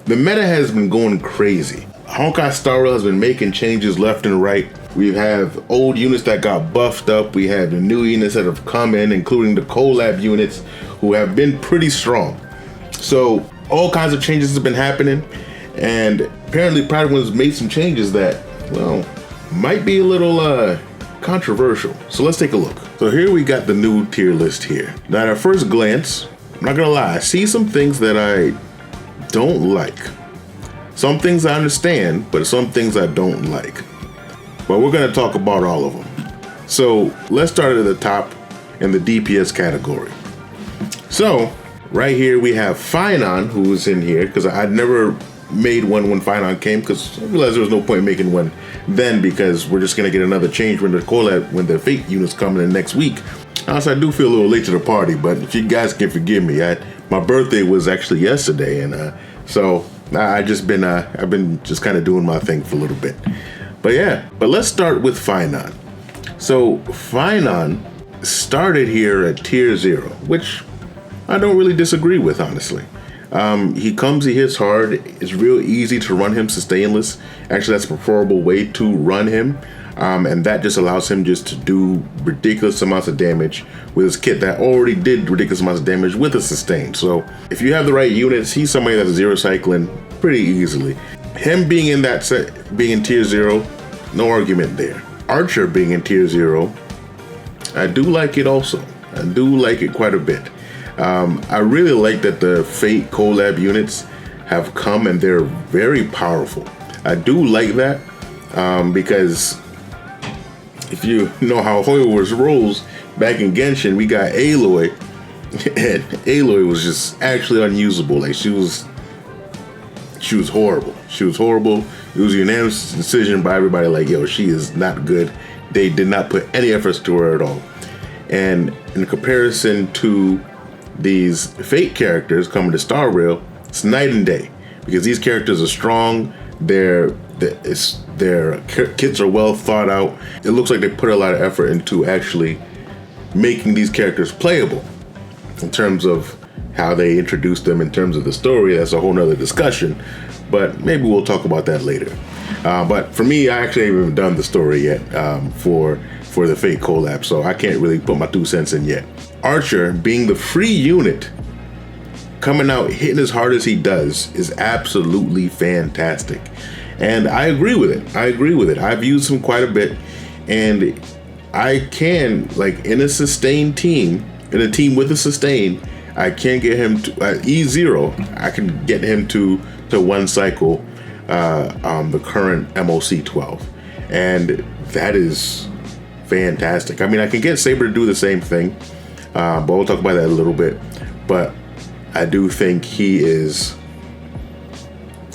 The meta has been going crazy. Honkai Star Rail has been making changes left and right. We have old units that got buffed up. We have the new units that have come in, including the COLLAB units, who have been pretty strong. So all kinds of changes have been happening, and apparently Prydwen has made some changes that, well, might be a little controversial. So let's take a look. So here we got the new tier list here. Now at first glance, I'm not gonna lie, I see some things that I don't like. Some things I understand, but some things I don't like. But we're gonna talk about all of them. So let's start at the top in the DPS category. So right here we have Phainon, who is in here, because I never made one when Phainon came, because I realized there was no point in making one then, because we're just gonna get another change when the COLLAB, when the Fate unit's coming in next week. Honestly, I do feel a little late to the party, but if you guys can forgive me, my birthday was actually yesterday, and so I've been just kind of doing my thing for a little bit. But yeah, but let's start with Phainon. So Phainon started here at tier 0, which I don't really disagree with, honestly. He hits hard. It's real easy to run him sustainless. Actually, that's a preferable way to run him. And that just allows him just to do ridiculous amounts of damage with his kit that already did ridiculous amounts of damage with a sustain. So if you have the right units, he's somebody that's zero cycling pretty easily. Him being in that set, being in tier 0, no argument there. Archer being in tier 0, I do like it also. I do like it quite a bit. I really like that the Fate COLLAB units have come and they're very powerful. I do like that because if you know how Hoyoverse rolls, back in Genshin, we got Aloy, and Aloy was just actually unusable. Like she was horrible. She was horrible. It was a unanimous decision by everybody. Like, yo, she is not good. They did not put any efforts to her at all. And in comparison to these Fate characters coming to Star Rail, it's night and day, because these characters are strong. Their kits are well thought out. It looks like they put a lot of effort into actually making these characters playable. In terms of how they introduced them, in terms of the story, that's a whole nother discussion, but maybe we'll talk about that later. But for me, I actually haven't even done the story yet for the Fate COLLAB, so I can't really put my 2 cents in yet. Archer, being the free unit, coming out hitting as hard as he does, is absolutely fantastic. And I agree with it. I've used him quite a bit, and I can, like, in a sustained team, in a team with a sustain, I can get him to E0. I can get him to 1 cycle the current MOC 12, and that is fantastic. I mean, I can get Saber to do the same thing, but we'll talk about that a little bit. But I do think he's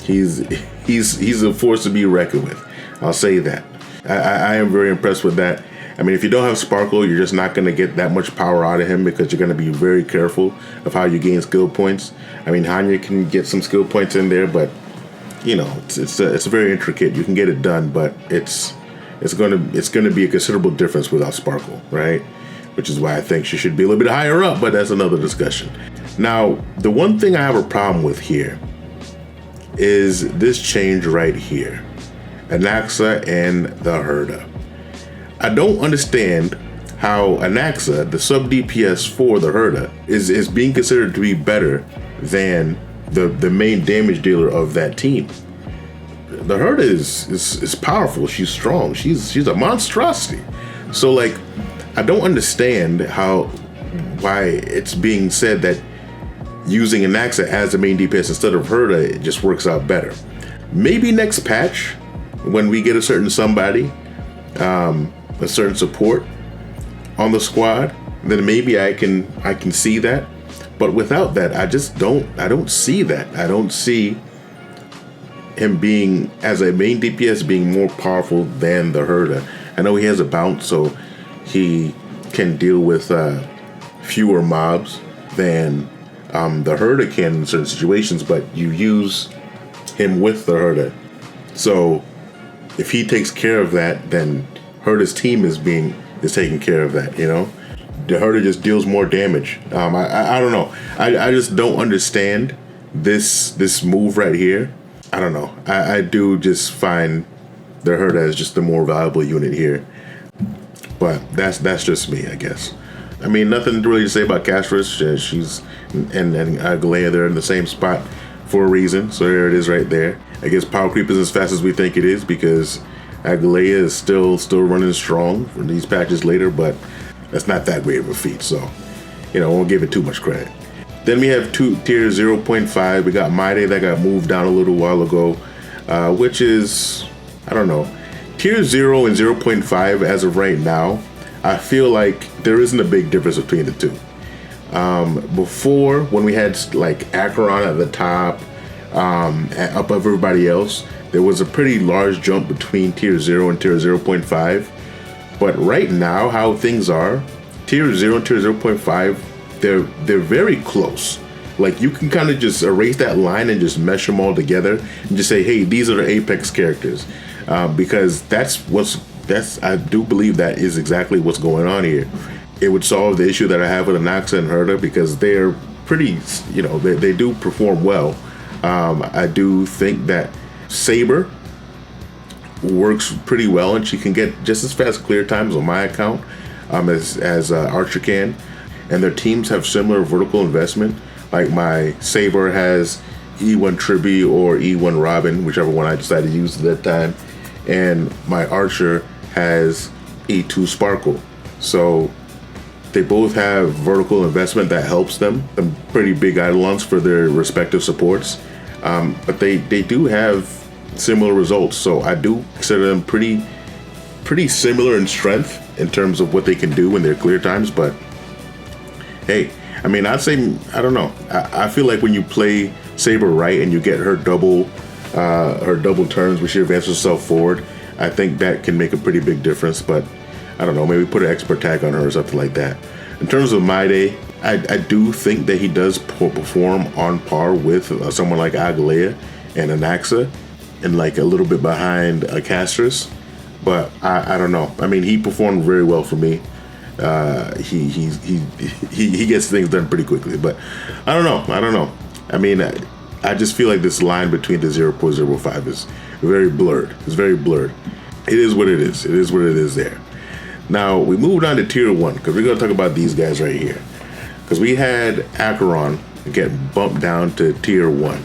a force to be reckoned with. I'll say that. I am very impressed with that. I mean, if you don't have Sparkle, you're just not going to get that much power out of him, because you're going to be very careful of how you gain skill points. I mean, Hanya can get some skill points in there, but you know, it's very intricate. You can get it done, but it's going to be a considerable difference without Sparkle, right? Which is why I think she should be a little bit higher up, but that's another discussion. Now, the one thing I have a problem with here is this change right here, Anaxa and the Herda. I don't understand how Anaxa, the sub DPS for the Herda, is being considered to be better than the main damage dealer of that team. The Herda is powerful. She's strong. She's a monstrosity. So, like, I don't understand why it's being said that using Anaxa as the main DPS instead of Herda, it just works out better. Maybe next patch, when we get a certain somebody, a certain support on the squad, then maybe I can see that. But without that, I don't see that. I don't see him being, as a main DPS, being more powerful than the Herda. I know he has a bounce, so he can deal with fewer mobs than the Herda can in certain situations, but you use him with the Herda. So if he takes care of that, then Herda's team is taking care of that, you know? The Herda just deals more damage. I don't know. I just don't understand this move right here, I don't know. I do just find the Herta as just the more valuable unit here. But that's just me, I guess. I mean, nothing really to say about Castris. She's and Galea, they're in the same spot for a reason. So there it is right there. I guess power creep is as fast as we think it is because Galea is still running strong for these patches later, but that's not that great of a feat. So, I won't give it too much credit. Then we have tier 0.5. We got Mayday that got moved down a little while ago, which is, I don't know. Tier 0 and 0.5 as of right now, I feel like there isn't a big difference between the two. Before, when we had like Acheron at the top, up above everybody else, there was a pretty large jump between tier 0 and tier 0.5. But right now, how things are, tier 0 and tier 0.5, they're very close. Like you can kind of just erase that line and just mesh them all together and just say, hey, these are the Apex characters. Because I do believe that is exactly what's going on here. It would solve the issue that I have with Anaxa and Herta because they're pretty, they do perform well. I do think that Saber works pretty well and she can get just as fast clear times on my account as Archer can. And their teams have similar vertical investment. Like my Saber has E1 Tribby or E1 Robin, whichever one I decided to use at that time. And my Archer has E2 Sparkle. So they both have vertical investment that helps them. Some pretty big eidolons for their respective supports. But they do have similar results. So I do consider them pretty similar in strength in terms of what they can do in their clear times. But hey, I mean, I'd say, I don't know. I feel like when you play Saber right and you get her double turns where she advances herself forward, I think that can make a pretty big difference. But I don't know, maybe put an expert tag on her or something like that. In terms of Mayday, I do think that he does perform on par with someone like Galea and Anaxa and like a little bit behind Castris. But I don't know. I mean, he performed very well for me. He gets things done pretty quickly, but I don't know. I mean, I just feel like this line between the 0.05 is very blurred. It's very blurred. It is what it is. It is what it is there. Now we moved on to tier 1 because we're going to talk about these guys right here. Because we had Acheron get bumped down to tier 1.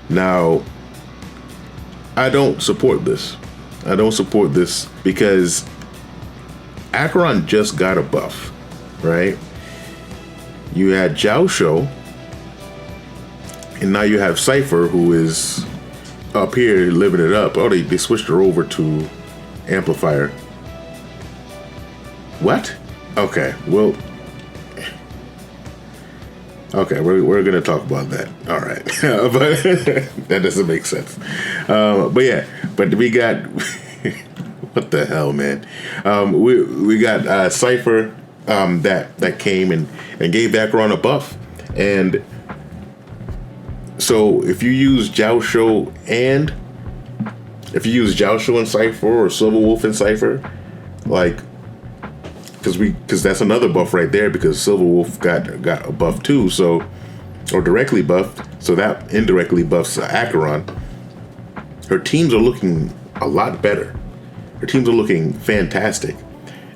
Now, I don't support this. I don't support this because Acheron just got a buff, right? You had Jiao Shou, and now you have Cypher, who is up here living it up. Oh, they switched her over to Amplifier. What? Okay, well, okay, we're gonna talk about that. All right, but that doesn't make sense. But yeah, but we got. What the hell, man? We got Cypher that came and gave Acheron a buff. And so if you use Jiao Shou and Cypher or Silver Wolf and Cypher, like, because that's another buff right there because Silver Wolf got a buff too, so, or directly buffed, so that indirectly buffs Acheron. Her teams are looking a lot better. Her teams are looking fantastic.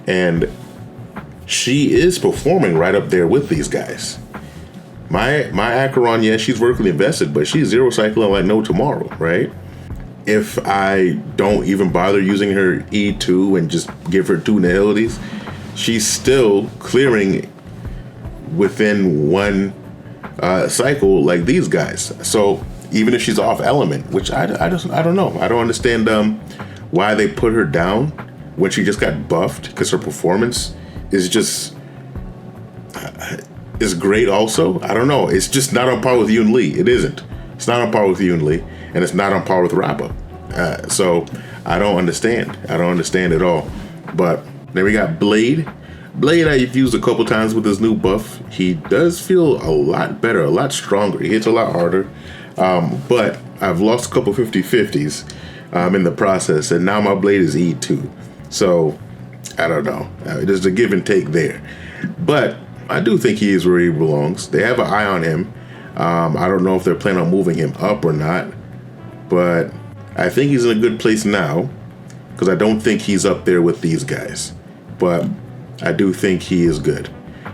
And she is performing right up there with these guys. My Acheron, yeah, she's vertically invested, but she's zero cycling like no tomorrow, right? If I don't even bother using her E2 and just give her 2 nihilities, she's still clearing within 1 cycle like these guys. So even if she's off element, which I don't know. I don't understand why they put her down when she just got buffed, because her performance is just is great also. I don't know. It's just not on par with Yoon Lee. It isn't. It's not on par with Yoon Lee, and it's not on par with Rappa. So I don't understand. I don't understand at all. But then we got Blade. Blade I've used a couple times with his new buff. He does feel a lot better, a lot stronger. He hits a lot harder. But I've lost a couple 50-50s in the process, and now my Blade is E2. So I don't know. There's a give and take there. But I do think he is where he belongs. They have an eye on him. I don't know if they're planning on moving him up or not, but I think he's in a good place now, because I don't think he's up there with these guys, but I do think he is good.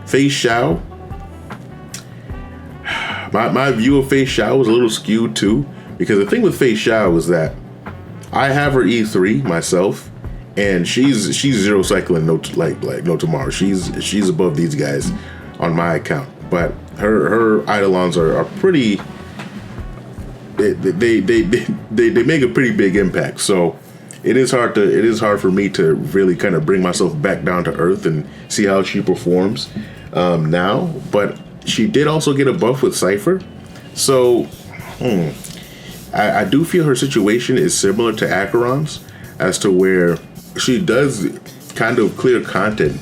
Fei Xiao, my view of Fei Xiao was a little skewed too, because the thing with Fei Xiao is that I have her E3 myself, and she's zero cycling no tomorrow. She's above these guys on my account, but her eidolons are pretty. They make a pretty big impact. So it is hard for me to really kind of bring myself back down to earth and see how she performs now. But she did also get a buff with Cypher, so I do feel her situation is similar to Acheron's, as to where she does kind of clear content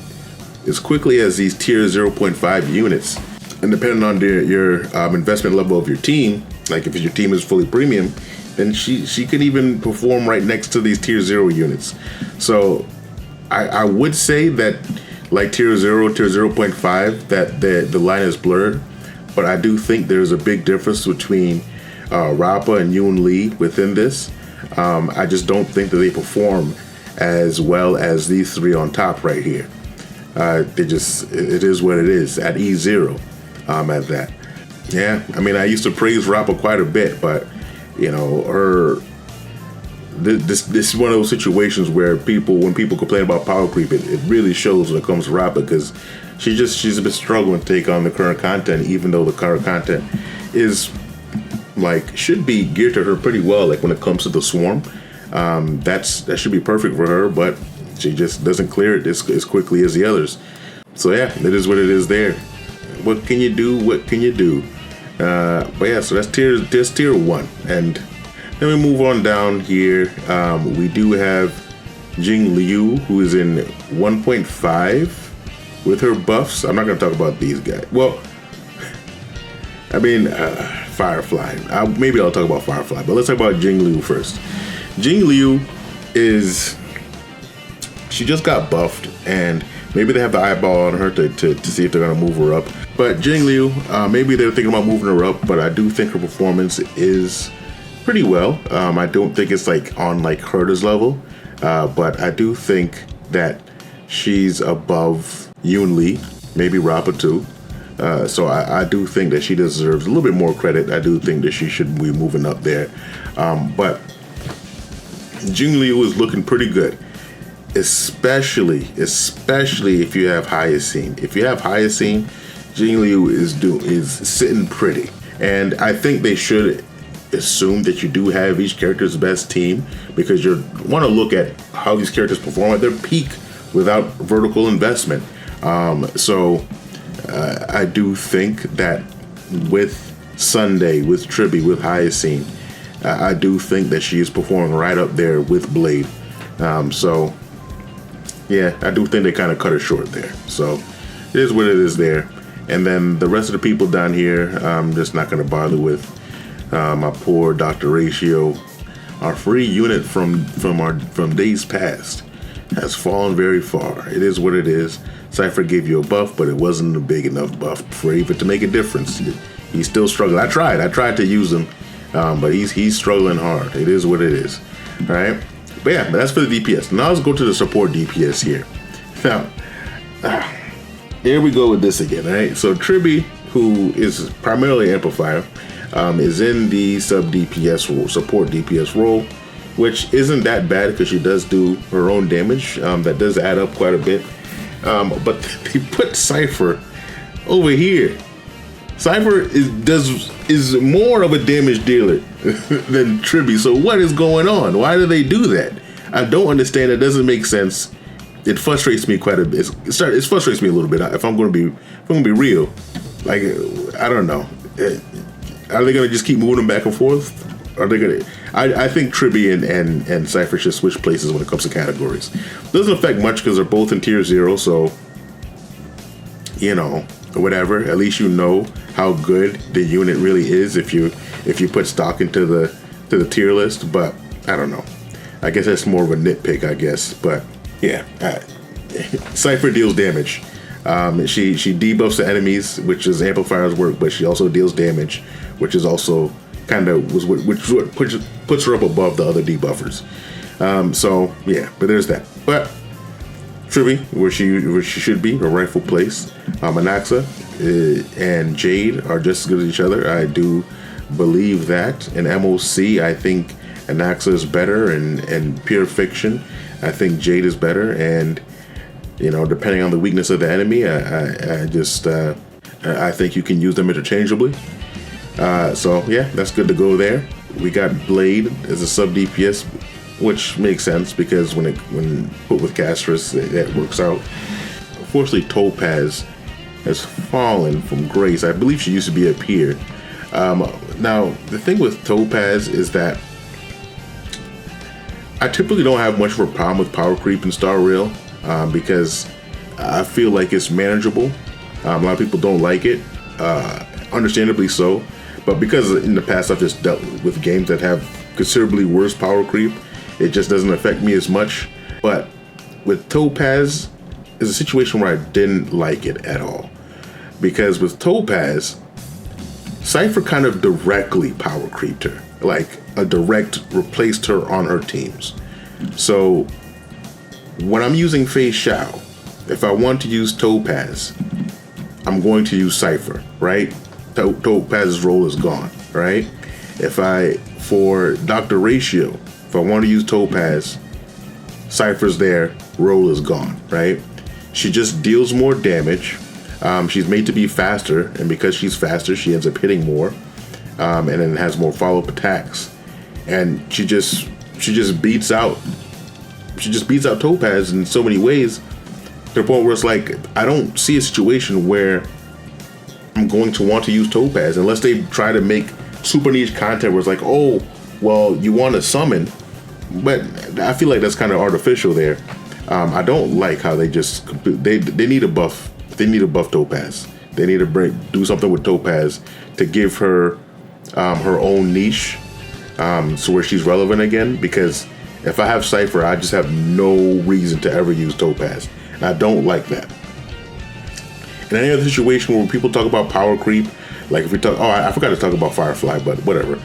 as quickly as these tier 0.5 units. And depending on your investment level of your team, like if your team is fully premium, then she could even perform right next to these tier 0 units. So I would say that like tier 0, tier 0.5, that the line is blurred. But I do think there's a big difference between Rappa and Yoon Lee within this. I just don't think that they perform as well as these three on top right here. It is what it is at E0 at that. Yeah, I mean, I used to praise Rappa quite a bit, but you know, this is one of those situations where when people complain about power creep, it really shows when it comes to Rappa, because she's a bit struggling to take on the current content, even though the current content is should be geared to her pretty well. Like when it comes to the swarm, that should be perfect for her, but she just doesn't clear it as quickly as the others. So yeah, it is what it is there. What can you do? What can you do? But yeah, so that's tier 1. And then we move on down here. We do have Jing Liu, who is in 1.5 with her buffs. I'm not going to talk about these guys. Well, I mean, Firefly. Maybe I'll talk about Firefly, but let's talk about Jing Liu first. Jing Liu she just got buffed, and maybe they have the eyeball on her to see if they're going to move her up. But Jing Liu, maybe they're thinking about moving her up, but I do think her performance is pretty well. I don't think it's on Herta's level, but I do think that she's above Yoon Lee, maybe Rappa too. So I do think that she deserves a little bit more credit. I do think that she should be moving up there. But Jing Liu is looking pretty good, especially if you have Hyacine. If you have Hyacine, Jing Liu is sitting pretty. And I think they should assume that you do have each character's best team, because you want to look at how these characters perform at their peak without vertical investment. So I do think that with Sunday, with Tribby, with Hyacine, I do think that she is performing right up there with Blade. So yeah, I do think they kind of cut her short there. So it is what it is there. And then the rest of the people down here, I'm just not going to bother with. My poor Dr. Ratio, our free unit from days past, has fallen very far. It is what it is. Cypher gave you a buff, but it wasn't a big enough buff for even to make a difference. He's still struggling. I tried to use him, but he's struggling hard. It is what it is. All right. But yeah, that's for the DPS. Now let's go to the support DPS here. Now, here we go with this again. All right. So Tribby, who is primarily Amplifier, is in the sub DPS role, support DPS role, which isn't that bad because she does do her own damage. That does add up quite a bit. But they put Cypher over here. Cypher is more of a damage dealer than Tribby. So what is going on? Why do they do that? I don't understand. It doesn't make sense. It frustrates me quite a bit. It frustrates me a little bit. If I'm going to be real, like, I don't know. Are they going to just keep moving them back and forth? Are they going to? I think Tribby and Cypher should switch places when it comes to categories. Doesn't affect much because they're both in tier 0, so you know, whatever. At least you know how good the unit really is if you put stock into the tier list. But I don't know. I guess that's more of a nitpick, I guess. But yeah, Cypher deals damage. She debuffs the enemies, which is Amplifier's work, but she also deals damage, which is also kind of which puts her up above the other debuffers. So yeah, but there's that. But Privy, where she should be, her rightful place. Anaxa and Jade are just as good as each other. I do believe that. In MOC, I think Anaxa is better, and pure fiction, I think Jade is better. And you know, depending on the weakness of the enemy, I think you can use them interchangeably. So yeah, that's good to go there. We got Blade as a sub DPS, which makes sense because when put with Castris, that works out. Unfortunately, Topaz has fallen from grace. I believe she used to be a peer. Now, the thing with Topaz is that I typically don't have much of a problem with power creep in Star Rail because I feel like it's manageable. A lot of people don't like it, understandably so. But because in the past I've just dealt with games that have considerably worse power creep, it just doesn't affect me as much. But with Topaz, it's a situation where I didn't like it at all. Because with Topaz, Cypher kind of directly power creeped her. Like a direct replaced her on her teams. So when I'm using Fei Xiao, if I want to use Topaz, I'm going to use Cypher, right? Topaz's role is gone, right? For Dr. Ratio, if I want to use Topaz, Cypher's there, role is gone, right? She just deals more damage. She's made to be faster, and because she's faster, she ends up hitting more, and then has more follow-up attacks. And she just beats out Topaz in so many ways, to the point where it's like, I don't see a situation where I'm going to want to use Topaz unless they try to make super niche content where it's like, oh, well, you want to summon, but I feel like that's kind of artificial there. I don't like how they need a buff. They need to buff Topaz. They need to do something with Topaz to give her her own niche, so where she's relevant again. Because if I have Cypher, I just have no reason to ever use Topaz. And I don't like that. In any other situation where people talk about power creep, like if we talk, I forgot to talk about Firefly, but whatever.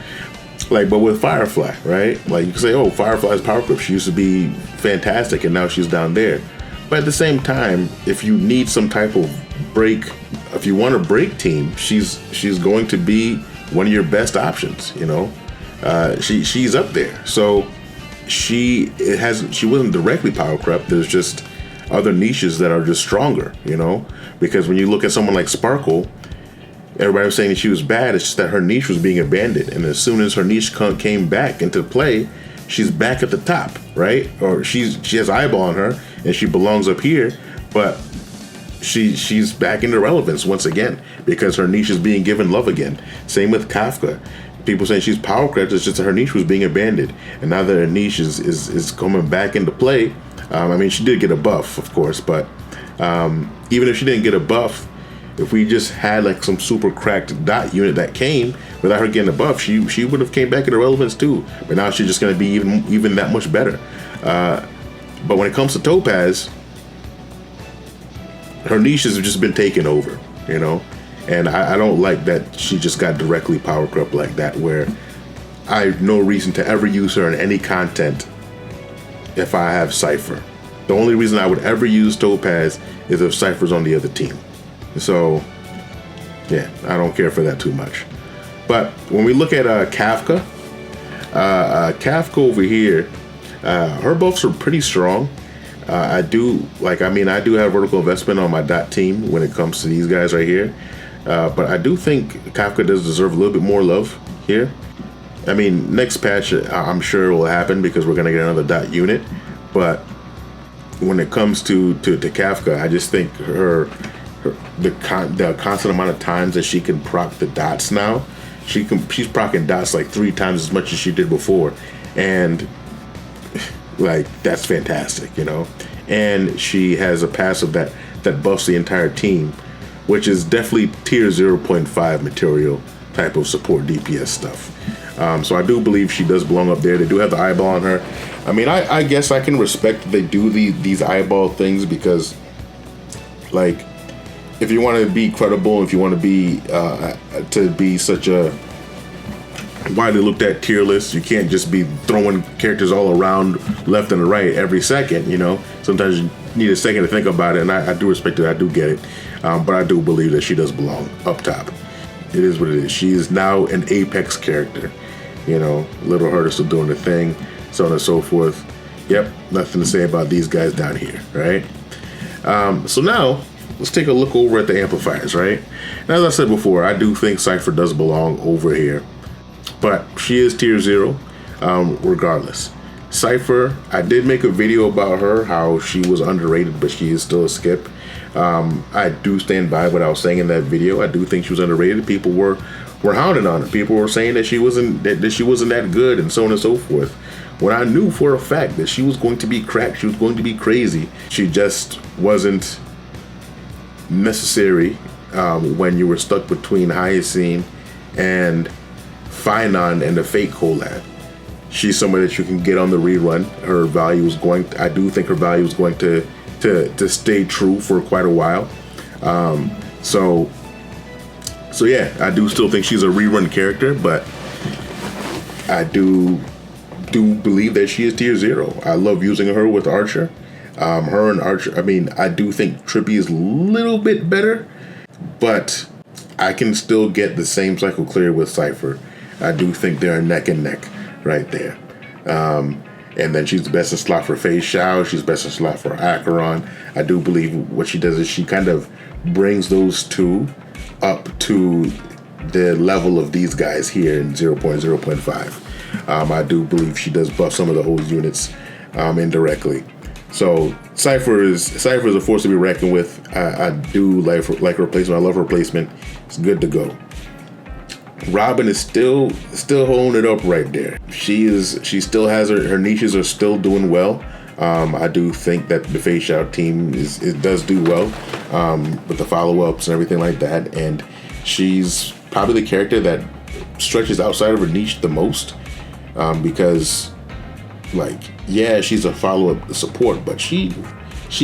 Like, but with Firefly, right? Like you can say, oh, Firefly's power creep, she used to be fantastic and now she's down there. But at the same time, if you need some type of break, if you want a break team, she's going to be one of your best options, you know? She's up there. So she wasn't directly power crept. There's just other niches that are just stronger, you know? Because when you look at someone like Sparkle, everybody was saying that she was bad. It's just that her niche was being abandoned. And as soon as her niche came back into play, she's back at the top, right? Or she has eyeball on her and she belongs up here, but she's back into relevance once again because her niche is being given love again. Same with Kafka. People saying she's power crept, it's just that her niche was being abandoned. And now that her niche is coming back into play, I mean, she did get a buff, of course, but even if she didn't get a buff, if we just had like some super cracked dot unit that came without her getting a buff, she would have came back into relevance too. But now she's just going to be even that much better. But when it comes to Topaz, her niche has just been taken over, you know? And I don't like that she just got directly power crept like that, where I have no reason to ever use her in any content if I have Cypher. The only reason I would ever use Topaz is if Cypher's on the other team. So, yeah, I don't care for that too much. But when we look at Kafka, Kafka over here, her buffs are pretty strong. I do have vertical investment on my dot team when it comes to these guys right here. But I do think Kafka does deserve a little bit more love here. I mean, next patch, I'm sure it will happen because we're going to get another dot unit. But when it comes to Kafka, I just think the constant amount of times that she can proc the dots now, she's proccing dots like 3 times as much as she did before. And like, that's fantastic, you know? And she has a passive that buffs the entire team, which is definitely tier 0.5 material type of support DPS stuff. So I do believe she does belong up there. They do have the eyeball on her. I mean, I guess I can respect that they do these eyeball things because, like, if you want to be credible, if you want to be such a widely looked at tier list, you can't just be throwing characters all around left and right every second. You know, sometimes you need a second to think about it, and I do respect it. I do get it, but I do believe that she does belong up top. It is what it is. She is now an apex character. You know, Little Herda still doing the thing, so on and so forth. Yep, nothing to say about these guys down here, right? So now let's take a look over at the amplifiers, right? And as I said before, I do think Cypher does belong over here, but she is tier 0, regardless. Cypher, I did make a video about her, how she was underrated, but she is still a skip. I do stand by what I was saying in that video. I do think she was underrated. People were hounding on her. People were saying that she wasn't that good, and so on and so forth. When I knew for a fact that she was going to be cracked, she was going to be crazy. She just wasn't necessary when you were stuck between Hyacinth and Phainon and the Fate collab. She's somebody that you can get on the rerun. Her value is going. I do think her value is going to stay true for quite a while. So yeah, I do still think she's a rerun character, but I do believe that she is tier 0. I love using her with Archer. Her and Archer, I mean, I do think Trippy is a little bit better, but I can still get the same cycle clear with Cypher. I do think they're neck and neck right there. And then she's the best in slot for Phase Shao. She's best in slot for Acheron. I do believe what she does is she kind of brings those two up to the level of these guys here in 0.0.5. I do believe she does buff some of the old units indirectly. So Cypher is a force to be reckoned with. I do like her placement. I love her placement. It's good to go. Robin is still holding it up right there. She still has her niches are still doing well. I do think that the Phase Shao team does do well with the follow-ups and everything like that. And she's probably the character that stretches outside of her niche the most. Because, like, yeah, she's a follow-up support, but she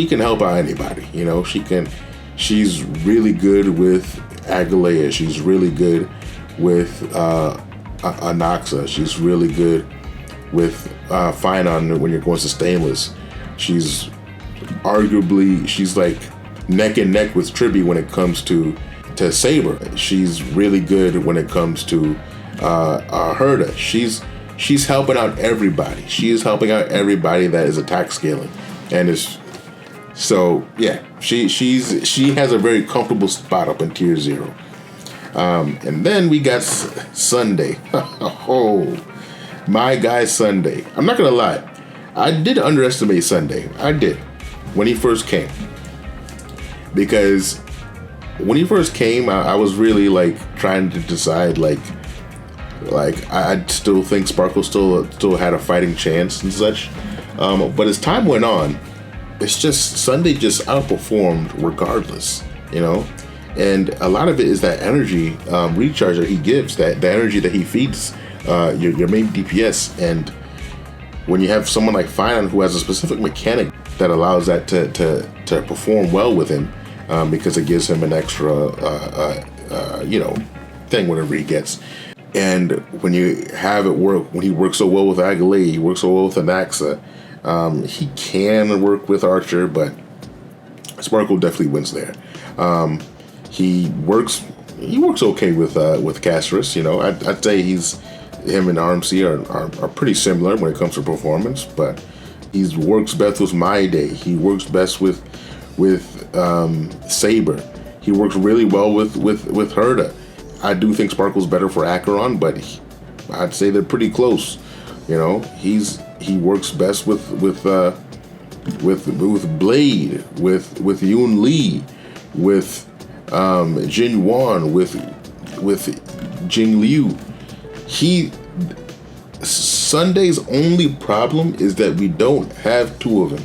can help out anybody. You know, she's really good with Agalea. She's really good with Anaxa. She's really good with Phainon when you're going to Stainless. She's like neck and neck with Trippy when it comes to Saber. She's really good when it comes to Herda. She's helping out everybody. She is helping out everybody that is attack scaling, and she has a very comfortable spot up in tier 0. And then we got Sunday. Oh, my guy Sunday. I'm not gonna lie, I did underestimate Sunday. I did when he first came, because when he first came, I was really like trying to decide like I still think Sparkle still had a fighting chance and such, but as time went on, it's just Sunday just outperformed regardless, you know. And a lot of it is that energy recharge that he gives, that the energy that he feeds your main DPS. And when you have someone like Phainon who has a specific mechanic that allows that to perform well with him, because it gives him an extra thing whatever he gets. And when you have it work, when he works so well with Agalea, he works so well with Anaxa, he can work with Archer, but Sparkle definitely wins there. He works okay with Casterus. You know, I'd say him and RMC are pretty similar when it comes to performance, but he works best with Maide. He works best with Saber. He works really well with Herda. I do think Sparkle's better for Acheron, but I'd say they're pretty close. You know, he works best with Blade, with Yoon Lee, with Jin Wan, with Jing Liu. Sunday's only problem is that we don't have two of them.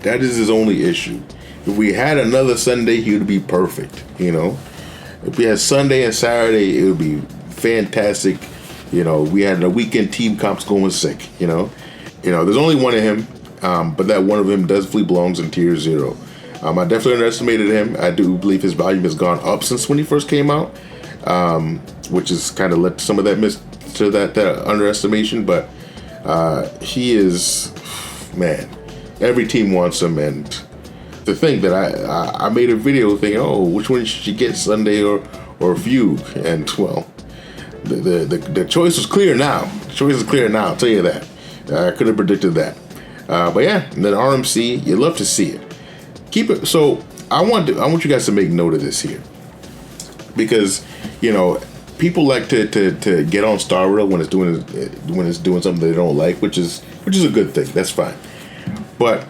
That is his only issue. If we had another Sunday, he would be perfect, you know. If we had Sunday and Saturday, it would be fantastic. You know, we had a weekend team comps going sick, you know. There's only one of him, but that one of him definitely belongs in tier 0. I definitely underestimated him. I do believe his volume has gone up since when he first came out, which has kind of led to some of that underestimation. But he is, man, every team wants him. And to think that I made a video thinking, oh, which one should you get, Sunday or Fugue? And well, the choice is clear now. The choice is clear now. I'll tell you that. I could have predicted that. But yeah, and then RMC, you love to see it. Keep it. So I want you guys to make note of this here, because people like to get on Star Rail when it's doing something they don't like, which is a good thing. That's fine. But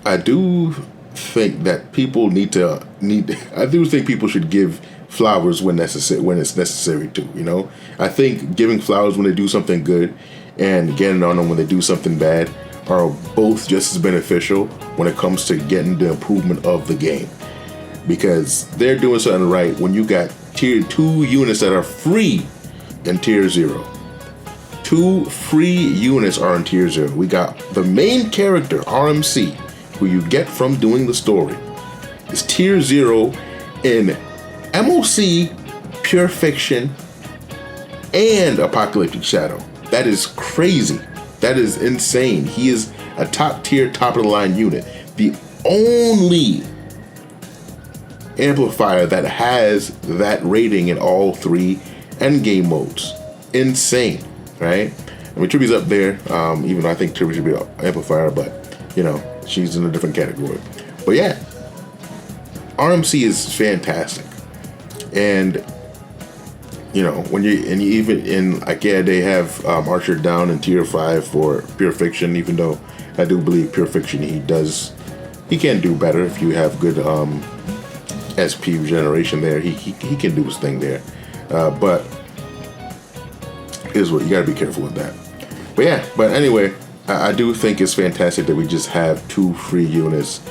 I do think that people I do think people should give flowers when it's necessary to. I think giving flowers when they do something good and getting on them when they do something bad are both just as beneficial when it comes to getting the improvement of the game, because they're doing something right when you got tier 2 units that are free in tier 0. 2 free units are in tier 0. We got the main character, RMC, who you get from doing the story. It's tier 0 in MOC, Pure Fiction, and Apocalyptic Shadow. That is crazy. That is insane. He is a top tier, top of the line unit. The only Amplifier that has that rating in all 3 endgame modes. Insane, right? I mean, Triby's up there, even though I think Triby should be an Amplifier, but she's in a different category. But yeah, RMC is fantastic. And when they have Archer down in tier 5 for Pure Fiction, even though I do believe Pure Fiction he can do better if you have good SP regeneration there. He can do his thing there, but here's what you got to be careful with that. But anyway, I do think it's fantastic that we just have 2 free units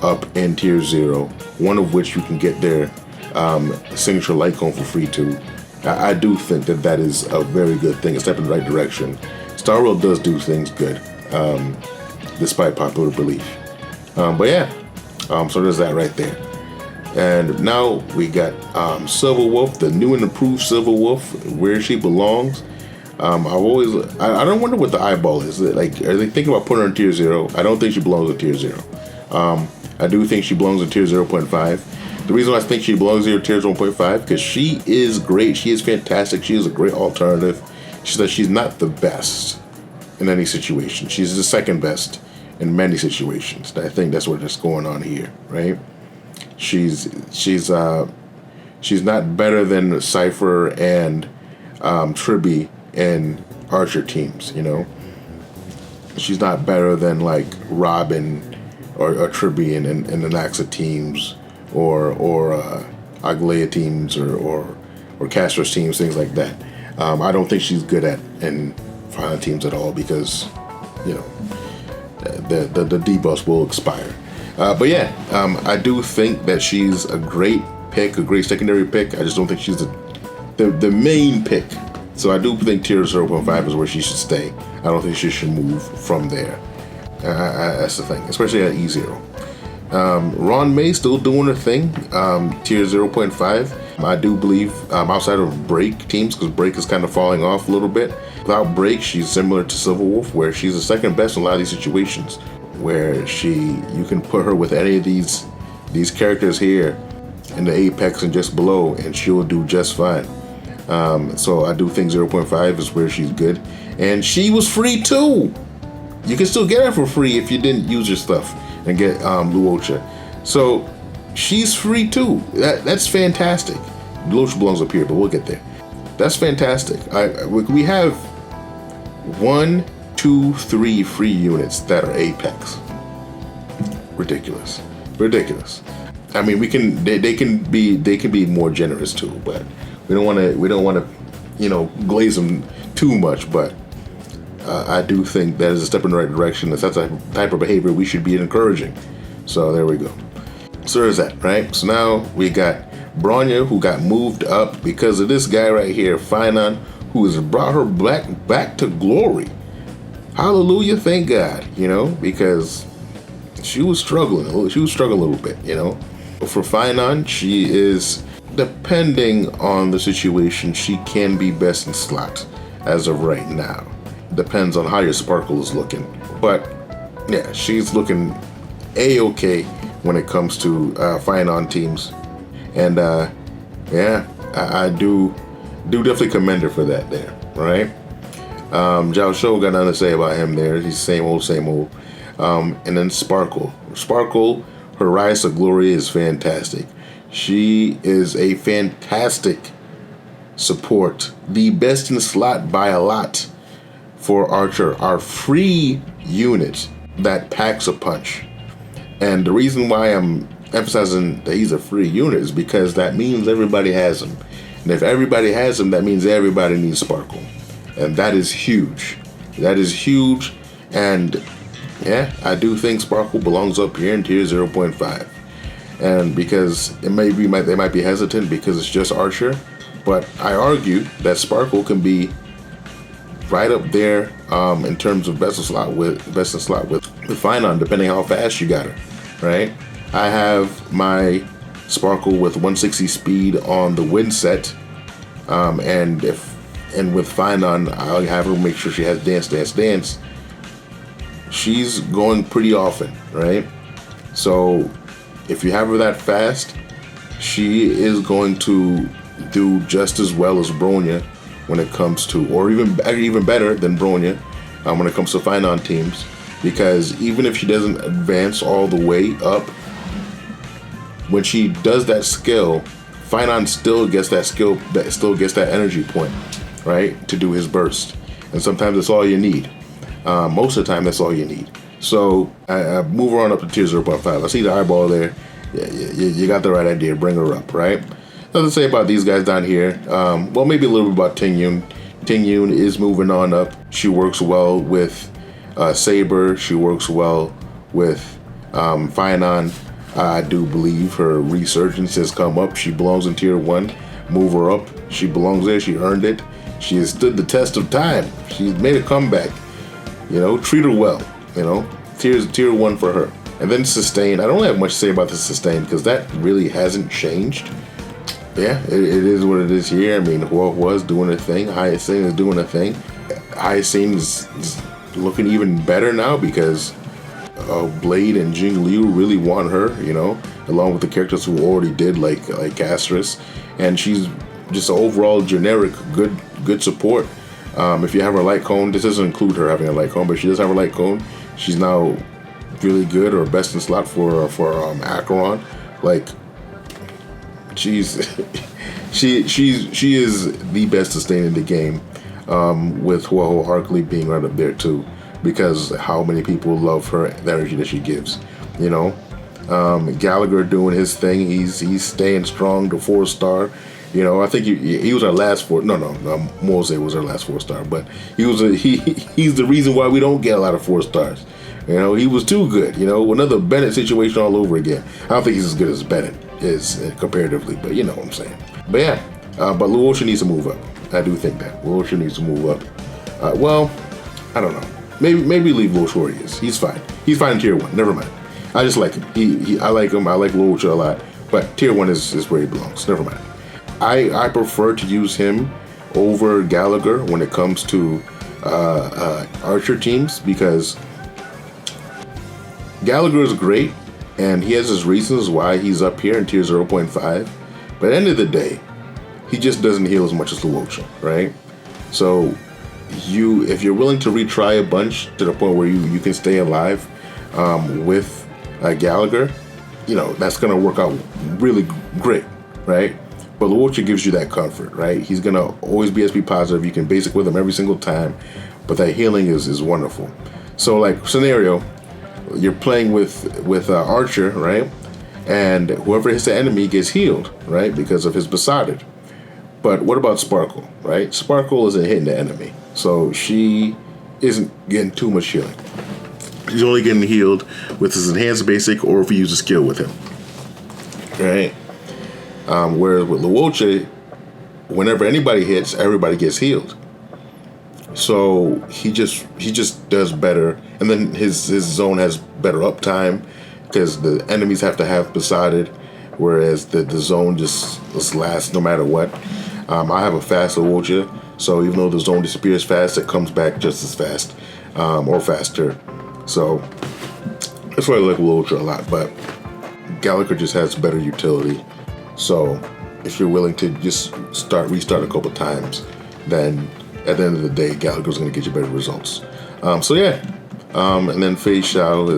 up in tier 0, one of which you can get their signature light cone for free too. I do think that is a very good thing, a step in the right direction. Star Rail does do things good, despite popular belief. So there's that right there. And now we got Silver Wolf, the new and improved Silver Wolf, where she belongs. I don't wonder what the eyeball is. Are they thinking about putting her in tier 0? I don't think she belongs in tier 0. I do think she belongs in tier 0.5. The reason why I think she belongs in tier 0.5 because she is great. She is fantastic. She is a great alternative. She's not the best in any situation. She's the second best in many situations. I think that's what's going on here, right? She's not better than Cypher and Triby and Archer teams. She's not better than like Robin or Triby and the Naxa teams. Or Aglaya teams or Castro's teams, things like that. I don't think she's good at in Phainon teams at all because the debuffs will expire. I do think that she's a great pick, a great secondary pick. I just don't think she's the main pick. So I do think tier 0.5 is where she should stay. I don't think she should move from there. That's the thing, especially at E0. Ron May still doing her thing, tier 0.5. I do believe outside of break teams, because break is kind of falling off a little bit. Without break, she's similar to Silver Wolf, where she's the second best in a lot of these situations, where you can put her with any of these characters here in the apex and just below, and she'll do just fine. So I do think 0.5 is where she's good, and she was free too. You can still get her for free if you didn't use your stuff and get Luocha. So she's free too. That's fantastic. Luocha belongs up here, but we'll get there. That's fantastic. We have 1, 2, 3 free units that are Apex. Ridiculous. I mean, they can be more generous too, but we don't want to glaze them too much, but I do think that is a step in the right direction. That's the type of behavior we should be encouraging. So there we go. So there's that, right? So now we got Bronya, who got moved up because of this guy right here, Phainon, who has brought her back to glory. Hallelujah, thank God, because she was struggling. She was struggling a little bit, you know. But for Phainon, she is, depending on the situation, she can be best in slot as of right now. Depends on how your Sparkle is looking. But yeah, she's looking A-okay when it comes to Phainon teams. And yeah, I do definitely commend her for that there, right? Zhao Shou got nothing to say about him there. He's same old. And then Sparkle. Sparkle, her rise to glory is fantastic. She is a fantastic support. The best in the slot by a lot for Archer. Our free unit that packs a punch. And the reason why I'm emphasizing that he's a free unit is because that means everybody has him. And if everybody has him, that means everybody needs Sparkle. And that is huge. That is huge. And yeah, I do think Sparkle belongs up here in tier 0.5. And because they might be hesitant because it's just Archer, but I argue that Sparkle can be right up there in terms of best in slot with Phainon, depending how fast you got her, right? I have my Sparkle with 160 speed on the win set, and with Phainon, I'll have her make sure she has dance. She's going pretty often, right? So if you have her that fast, she is going to do just as well as Bronya when it comes to, or even better than Bronya when it comes to Phainon teams, because even if she doesn't advance all the way up, when she does that skill, Phainon still gets that energy point, right, to do his burst. And sometimes that's all you need. Most of the time, that's all you need. So I move her on up to tier 0.5. I see the eyeball there. Yeah, you got the right idea. Bring her up, right? Nothing to say about these guys down here. Well, maybe a little bit about Ting Yun. Ting Yun is moving on up. She works well with Saber. She works well with Phainon. I do believe her resurgence has come up. She belongs in tier 1. Move her up. She belongs there. She earned it. She has stood the test of time. She's made a comeback. You know, treat her well. You know, tier 1 for her. And then Sustain. I don't have much to say about the Sustain because that really hasn't changed. Yeah, it is what it is here. I mean, Hua was doing a thing. Hyacinth is doing a thing. Hyacinth is looking even better now because Blade and Jing Liu really want her, you know, along with the characters who already did, like Castris. And she's just an overall generic good support. If you have her light cone, this doesn't include her having a light cone, but she does have her light cone. She's now really good or best in slot for Acheron. Like, she is the best sustain in the game, with Huaho Arkley being right up there too, because how many people love her, the energy that she gives, you know. Gallagher doing his thing. He's staying strong to 4-star. You know, I think he was our last Mose was our last 4-star, but he's the reason why we don't get a lot of 4-stars. You know, he was too good. You know, another Bennett situation all over again. I don't think he's as good as Bennett is comparatively, but you know what I'm saying. But yeah, but Luosha needs to move up. I do think that Luosha needs to move up. Well, I don't know. Maybe leave Luosha where he is. He's fine. He's fine in tier 1. Never mind. I just like him. I like him. I like Luosha a lot. But tier 1 is where he belongs. Never mind. I prefer to use him over Gallagher when it comes to Archer teams, because Gallagher is great and he has his reasons why he's up here in tier 0.5. But at the end of the day, he just doesn't heal as much as Luosha, right? So if you're willing to retry a bunch to the point where you can stay alive with Gallagher, you know, that's going to work out really great, right? But Luosha gives you that comfort, right? He's going to always be SP positive. You can basic with him every single time, but that healing is wonderful. So like scenario, you're playing with Archer, right? And whoever hits the enemy gets healed, right? Because of his Besotted. But what about Sparkle, right? Sparkle isn't hitting the enemy, so she isn't getting too much healing. He's only getting healed with his enhanced basic or if he uses skill with him, right? Whereas with Luosha, whenever anybody hits, everybody gets healed. So he just does better, and then his zone has better uptime. because the enemies have to have Besotted, whereas the zone just lasts no matter what. I have a fast Ultra, so even though the zone disappears fast, it comes back just as fast, or faster. So that's why I like Ultra a lot, but Gallagher just has better utility. So if you're willing to just restart a couple times, then at the end of the day, Gallagher's going to get you better results. So yeah, and then Phainon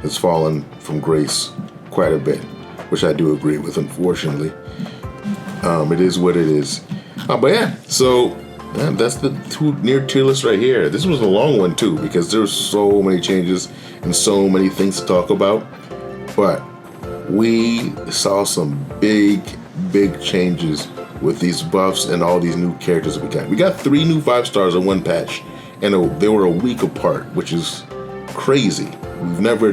has fallen from grace quite a bit, which I do agree with, unfortunately. It is what it is. But yeah, so that's the 2 near tier lists right here. This was a long one too, because there's so many changes and so many things to talk about. But we saw some big changes with these buffs and all these new characters we got. We got 3 new 5-stars in one patch, and they were a week apart, which is crazy. We've never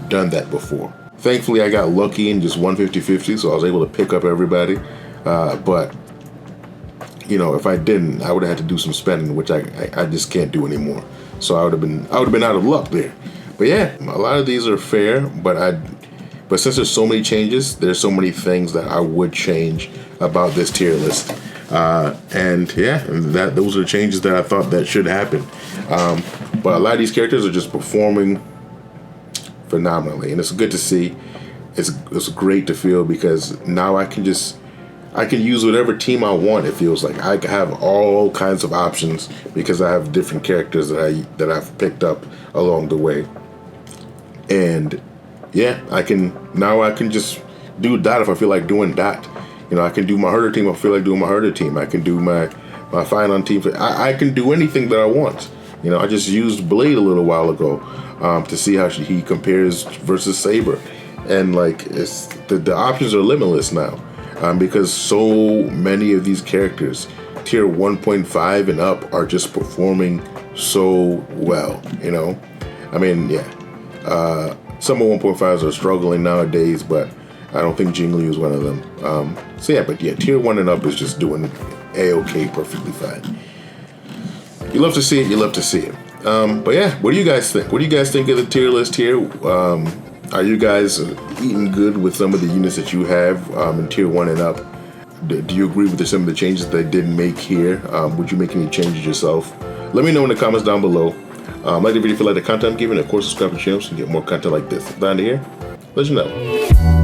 done that before. Thankfully, I got lucky and just won 50-50, so I was able to pick up everybody. But you know, if I didn't, I would have had to do some spending, which I just can't do anymore. So I would have been out of luck there. But yeah, a lot of these are fair, but since there's so many changes, there's so many things that I would change about this tier list. And yeah, those are the changes that I thought that should happen. But a lot of these characters are just performing phenomenally, and it's good to see. It's great to feel, because now I can use whatever team I want. It feels like I have all kinds of options because I have different characters that I've picked up along the way. And yeah, I can just do dot if I feel like doing dot. You know, I can do my herder team if I feel like doing my herder team. I can do my Phainon team. I can do anything that I want. You know, I just used Blade a little while ago to see how he compares versus Saber, and like the options are limitless now, because so many of these characters, tier 1.5 and up, are just performing so well. You know, I mean, yeah, some of 1.5s are struggling nowadays, but I don't think Jingli is one of them. So yeah, but yeah, tier 1 and up is just doing A-OK, perfectly fine. You love to see it. You love to see it. But yeah, what do you guys think? What do you guys think of the tier list here? Are you guys eating good with some of the units that you have in tier 1 and up? Do you agree with some of the changes they didn't make here? Would you make any changes yourself? Let me know in the comments down below. Like the video if you like the content I'm giving. Of course, subscribe to the channel so you get more content like this. Down here, let you know.